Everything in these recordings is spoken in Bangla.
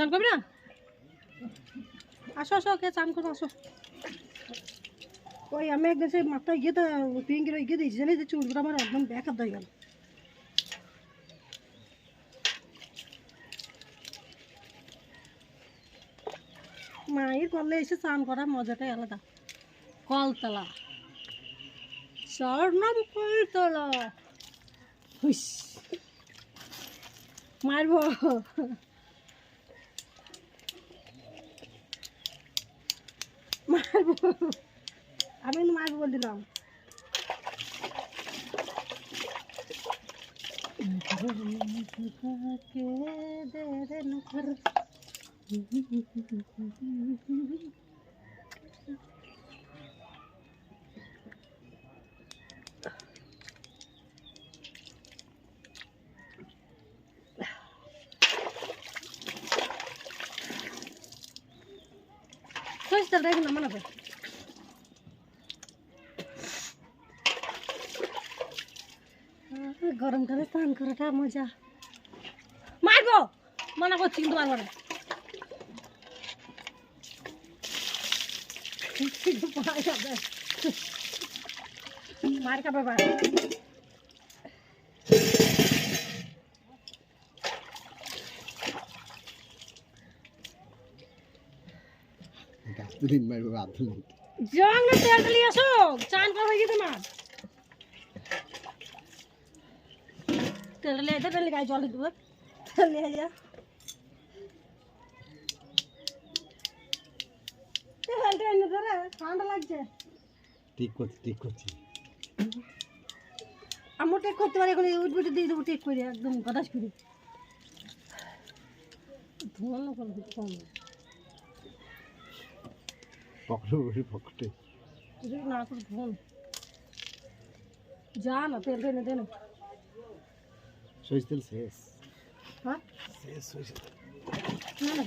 চান করবি না? আসো আসো, ওকে চান করবো, আসো। ওই আমি একদিন সেই মাথায় গিয়ে তো পিঙ্কির ওই গিয়ে দিয়েছি, জানি যে চুলগুলো আমার একদম ব্যাকআপ হয়ে গেল। মায়ের করলে এসে চান করার মজাটাই আলাদা। কলতলা, স্বর্ণম কলতলা, হুইস মারবো। মারবো, আমি মারবো বলে দিলাম। দেখুন আমার গরমকালে স্নান করাটা মজা। মারবো, মনে করছি কিন্তু মারবো না। মার খাবে বা জং তেল ঢালি আসো, চান করা হয়ে গেছে। মা তেল ঢালি এদের ঢালি গায়ে জল দেবো, তেল নিয়ে যা। ঠান্ডা লাগছে। ঠিক করছি আমি টেক করতে পারি, এখন উঠবুটে দিয়ে দেবো টেক করে একদম বাতাস করি। ধোঁয়া কম পকেটে না করে ধোন যা না, তেল টেনে দেন। সরিষ তেল শেষ। হ্যাঁ শেষ সরিষ তেল। না না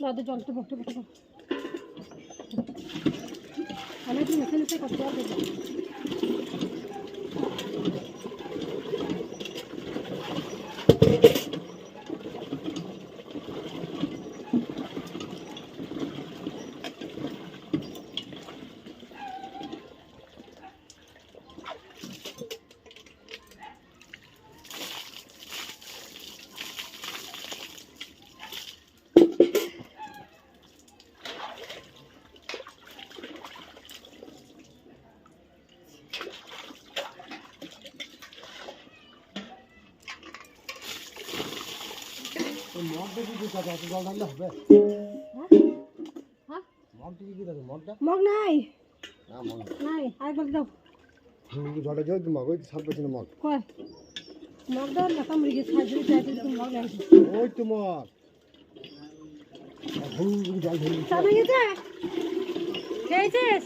দাদা জলটা বসতে বসতে আমি একটু মেখে নিতে কত জল দেবো। মগ নাই নাই, আরেকবার দাও। জলে যাও তো মগ, ওই সাত বছর মগ কয় মগ দাও না, কামড়ে গিয়ে সাহায্য চাইতে মগ নাই। ওই তো মগ জল চাপ হয়ে গেছে, খেয়েছিস?